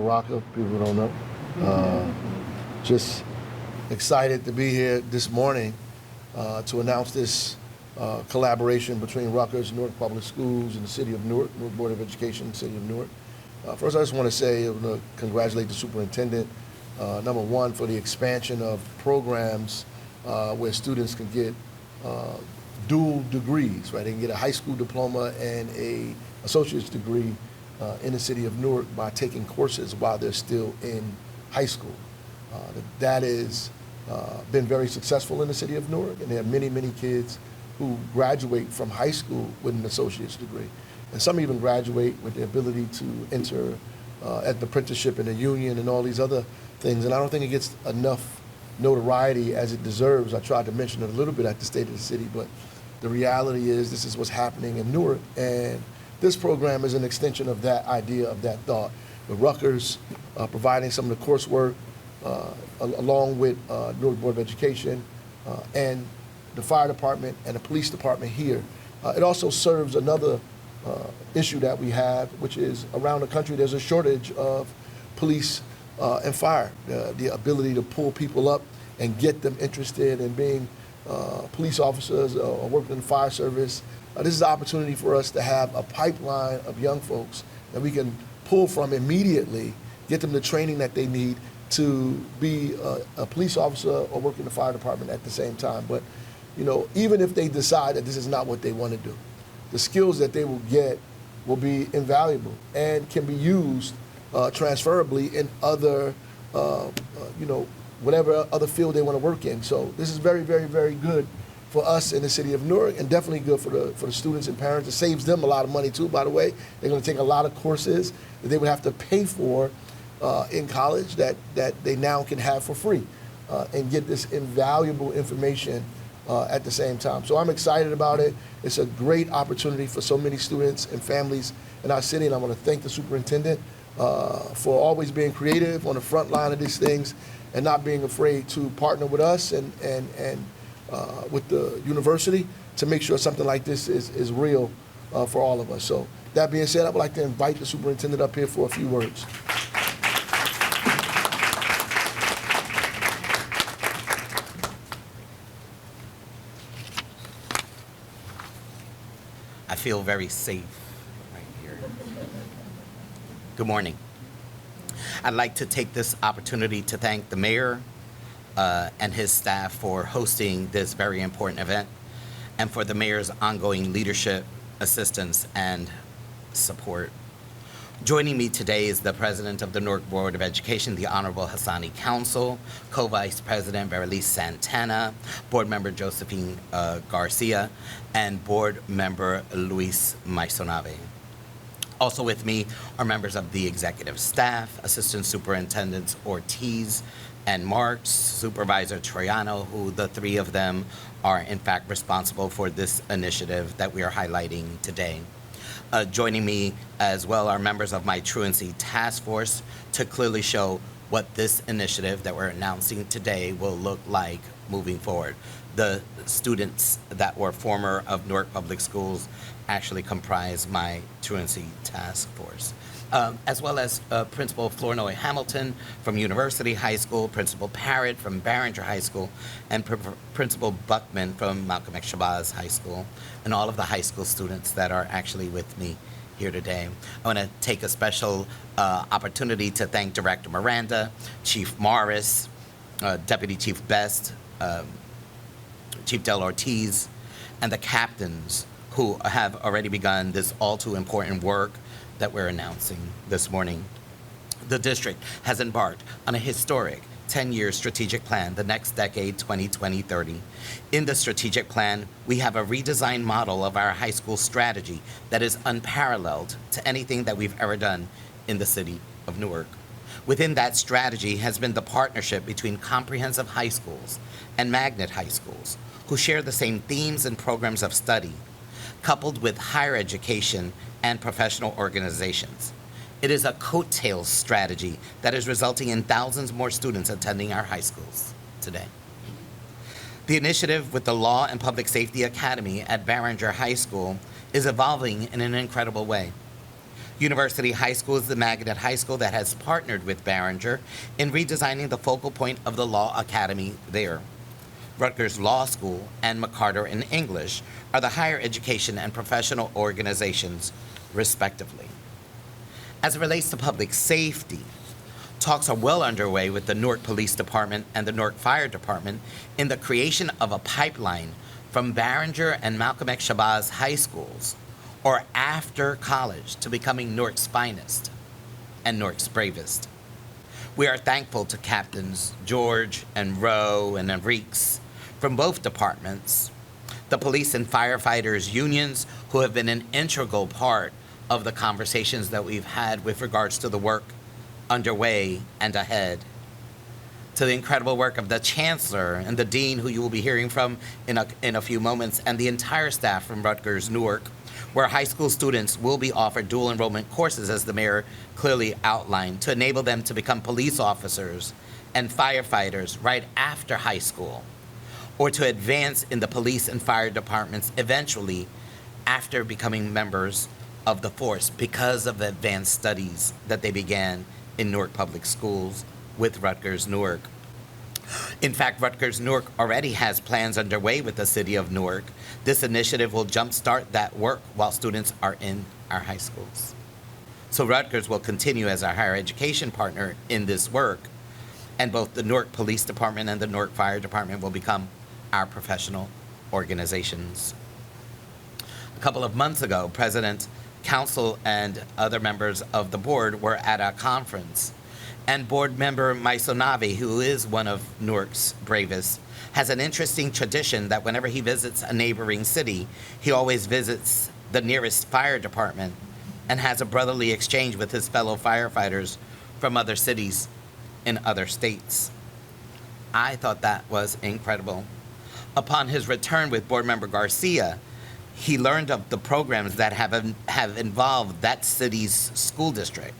Rocca, people who don't know. Just excited to be here this morning to announce this collaboration between Rutgers, Newark Public Schools, and the City of Newark, Newark Board of Education, City of Newark. First, I just want to say, I want to congratulate the superintendent, number one, for the expansion of programs where students can get dual degrees, right? They can get a high school diploma and a associate's degree in the City of Newark by taking courses while they're still in high school. That has been very successful in the City of Newark, and there are many, many kids who graduate from high school with an associate's degree. And some even graduate with the ability to enter at the apprenticeship in the union and all these other things. And I don't think it gets enough notoriety as it deserves. I tried to mention it a little bit at the State of the City, but the reality is this is what's happening in Newark. And this program is an extension of that idea, of that thought. With Rutgers providing some of the coursework along with Newark Board of Education and the fire department and the police department here. It also serves another issue that we have, which is around the country there's a shortage of police and fire. The ability to pull people up and get them interested in being police officers or working in the fire service. This is an opportunity for us to have a pipeline of young folks that we can pull from immediately, get them the training that they need to be a police officer or work in the fire department at the same time. But, you know, even if they decide that this is not what they want to do, the skills that they will get will be invaluable and can be used transferably in other, you know, whatever other field they want to work in. So this is very, very, very good for us in the City of Newark, and definitely good for the students and parents. It saves them a lot of money too, by the way. They're going to take a lot of courses that they would have to pay for in college that they now can have for free and get this invaluable information at the same time. So I'm excited about it. It's a great opportunity for so many students and families in our city, and I want to thank the superintendent for always being creative on the front line of these things and not being afraid to partner with us and with the university to make sure something like this is real for all of us. So that being said, I would like to invite the superintendent up here for a few words. I feel very safe right here. Good morning. I'd like to take this opportunity to thank the mayor and his staff for hosting this very important event, and for the mayor's ongoing leadership, assistance, and support. Joining me today is the president of the Newark Board of Education, the Honorable Hassani Council, co-vice president Berenice Santana, board member Josephine Garcia, and board member Luis Maisonave. Also with me are members of the executive staff, Assistant Superintendents Ortiz and Marks, Supervisor Troiano, who the three of them are in fact responsible for this initiative that we are highlighting today. Joining me as well are members of my truancy task force to clearly show what this initiative that we're announcing today will look like moving forward. The students that were former of Newark Public Schools actually comprise my truancy task force. As well as Principal Flournoy Hamilton from University High School, Principal Parrott from Barringer High School, and Principal Buckman from Malcolm X Shabazz High School, and all of the high school students that are actually with me here today. I want to take a special opportunity to thank Director Miranda, Chief Morris, Deputy Chief Best, Chief Del Ortiz, and the captains who have already begun this all too important work that we're announcing this morning. The district has embarked on a historic 10-year strategic plan, the next decade, 2020-30. In the strategic plan, we have a redesigned model of our high school strategy that is unparalleled to anything that we've ever done in the city of Newark. Within that strategy has been the partnership between comprehensive high schools and magnet high schools, who share the same themes and programs of study, coupled with higher education and professional organizations. It is a coattails strategy that is resulting in thousands more students attending our high schools today. The initiative with the Law and Public Safety Academy at Barringer High School is evolving in an incredible way. University High School is the magnet high school that has partnered with Barringer in redesigning the focal point of the Law Academy there. Rutgers Law School and McCarter in English are the higher education and professional organizations, respectively. As it relates to public safety, talks are well underway with the Newark Police Department and the Newark Fire Department in the creation of a pipeline from Barringer and Malcolm X Shabazz high schools, or after college, to becoming Newark's finest and Newark's bravest. We are thankful to Captains George and Rowe and Enriques from both departments, the police and firefighters unions who have been an integral part of the conversations that we've had with regards to the work underway and ahead, to the incredible work of the chancellor and the dean, who you will be hearing from in a few moments, and the entire staff from Rutgers Newark, where high school students will be offered dual enrollment courses, as the mayor clearly outlined, to enable them to become police officers and firefighters right after high school, or to advance in the police and fire departments eventually after becoming members of the force because of the advanced studies that they began in Newark Public Schools with Rutgers Newark. In fact, Rutgers Newark already has plans underway with the city of Newark. This initiative will jumpstart that work while students are in our high schools. So Rutgers will continue as our higher education partner in this work, and both the Newark Police Department and the Newark Fire Department will become our professional organizations. A couple of months ago, President, Council, and other members of the board were at a conference, and board member Maisonavi, who is one of Newark's bravest, has an interesting tradition that whenever he visits a neighboring city, he always visits the nearest fire department and has a brotherly exchange with his fellow firefighters from other cities in other states. I thought that was incredible. Upon his return with board member Garcia, he learned of the programs that have involved that city's school district.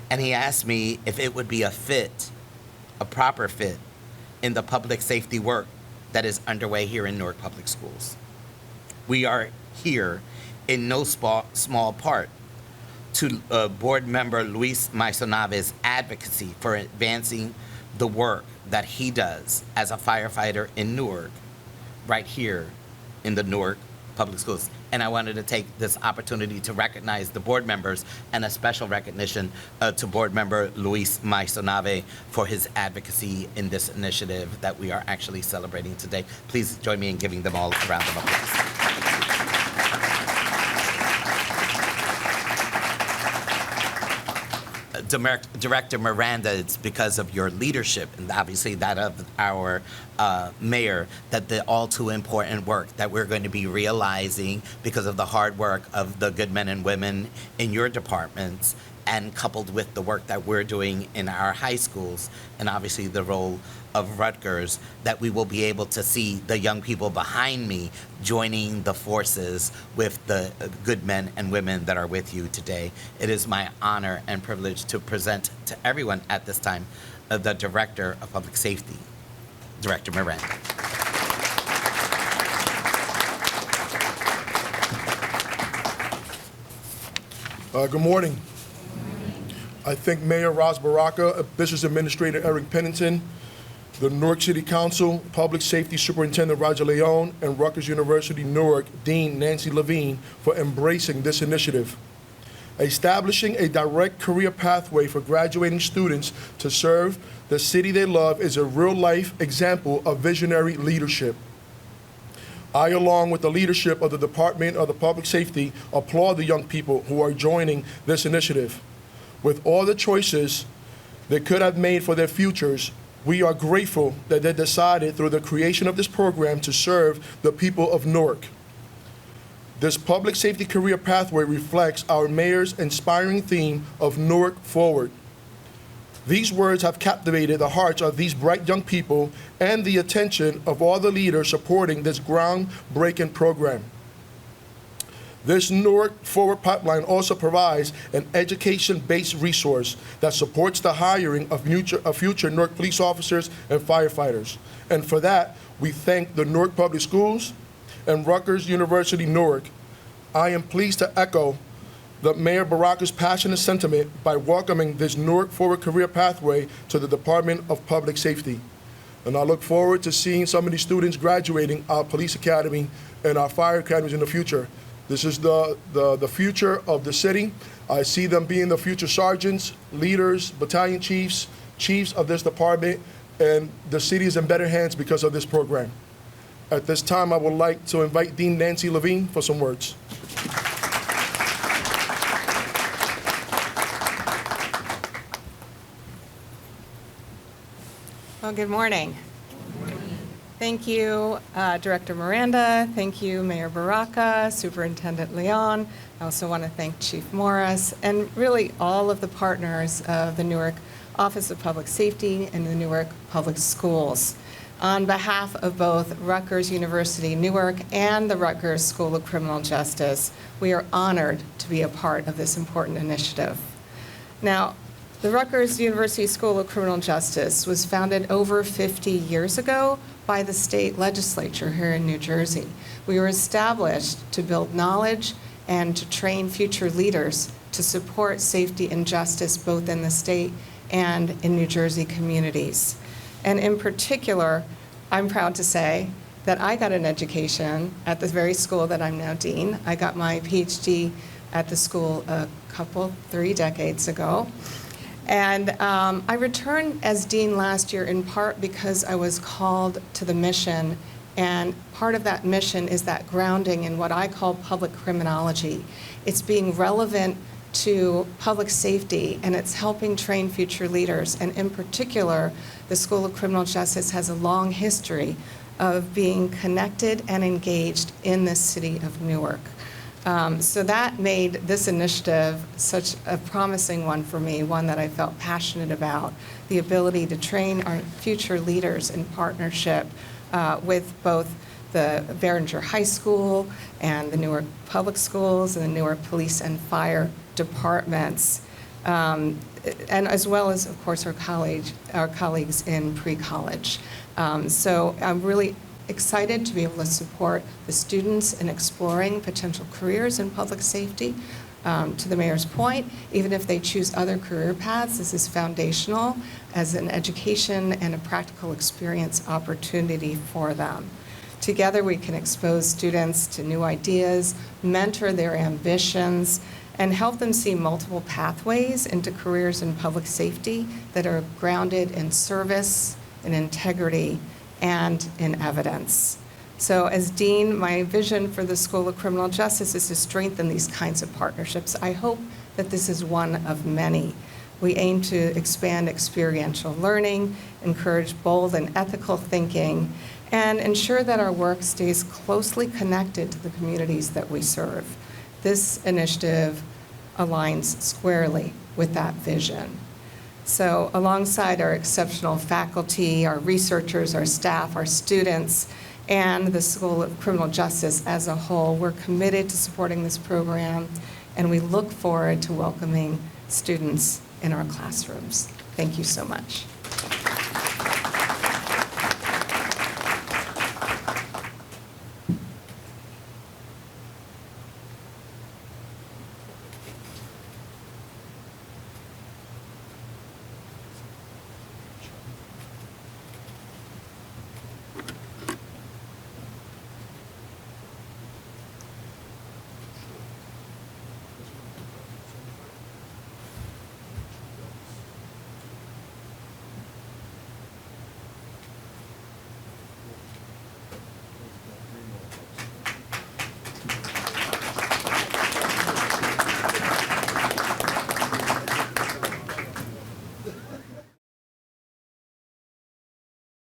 And he asked me if it would be a proper fit in the public safety work that is underway here in Newark Public Schools. We are here in no small part to board member Luis Maisonave's advocacy for advancing the work that he does as a firefighter in Newark, right here in the Newark Public Schools. And I wanted to take this opportunity to recognize the board members, and a special recognition to board member Luis Maisonave for his advocacy in this initiative that we are actually celebrating today. Please join me in giving them all a round of applause. Director Miranda, it's because of your leadership and obviously that of our mayor that the all too important work that we're going to be realizing because of the hard work of the good men and women in your departments, and coupled with the work that we're doing in our high schools, and obviously the role of Rutgers, that we will be able to see the young people behind me joining the forces with the good men and women that are with you today. It is my honor and privilege to present to everyone at this time the Director of Public Safety, Director Miranda. Good morning. I thank Mayor Ras Baraka, Business Administrator Eric Pennington, the Newark City Council, Public Safety Superintendent Roger Leone, and Rutgers University Newark Dean Nancy Levine for embracing this initiative. Establishing a direct career pathway for graduating students to serve the city they love is a real-life example of visionary leadership. I, along with the leadership of the Department of Public Safety, applaud the young people who are joining this initiative. With all the choices they could have made for their futures, we are grateful that they decided through the creation of this program to serve the people of Newark. This public safety career pathway reflects our mayor's inspiring theme of Newark Forward. These words have captivated the hearts of these bright young people and the attention of all the leaders supporting this groundbreaking program. This Newark Forward pipeline also provides an education-based resource that supports the hiring of future Newark police officers and firefighters. And for that, we thank the Newark Public Schools and Rutgers University Newark. I am pleased to echo the Mayor Baraka's passionate sentiment by welcoming this Newark Forward Career Pathway to the Department of Public Safety. And I look forward to seeing some of these students graduating our police academy and our fire academies in the future. This is the future of the city. I see them being the future sergeants, leaders, battalion chiefs, chiefs of this department, and the city is in better hands because of this program. At this time, I would like to invite Dean Nancy Levine for some words. Well, good morning. Thank you, Director Miranda. Thank you, Mayor Baraka, Superintendent Leon. I also want to thank Chief Morris, and really all of the partners of the Newark Office of Public Safety and the Newark Public Schools. On behalf of both Rutgers University Newark and the Rutgers School of Criminal Justice, we are honored to be a part of this important initiative. Now, the Rutgers University School of Criminal Justice was founded over 50 years ago by the state legislature here in New Jersey. We were established to build knowledge and to train future leaders to support safety and justice both in the state and in New Jersey communities. And in particular, I'm proud to say that I got an education at the very school that I'm now dean. I got my PhD at the school 3 decades ago. And I returned as dean last year in part because I was called to the mission, and part of that mission is that grounding in what I call public criminology. It's being relevant to public safety, and it's helping train future leaders. And in particular, the School of Criminal Justice has a long history of being connected and engaged in the city of Newark. So that made this initiative such a promising one for me, one that I felt passionate about, the ability to train our future leaders in partnership with both the Behringer High School and the Newark Public Schools and the Newark Police and Fire departments, and as well as, of course, our colleagues in pre-college. So I'm really excited to be able to support the students in exploring potential careers in public safety. To the mayor's point, even if they choose other career paths, this is foundational as an education and a practical experience opportunity for them. Together, we can expose students to new ideas, mentor their ambitions, and help them see multiple pathways into careers in public safety that are grounded in service, in integrity, and in evidence. So as dean, my vision for the School of Criminal Justice is to strengthen these kinds of partnerships. I hope that this is one of many. We aim to expand experiential learning, encourage bold and ethical thinking, and ensure that our work stays closely connected to the communities that we serve. This initiative aligns squarely with that vision. So alongside our exceptional faculty, our researchers, our staff, our students, and the School of Criminal Justice as a whole, we're committed to supporting this program, and we look forward to welcoming students in our classrooms. Thank you so much.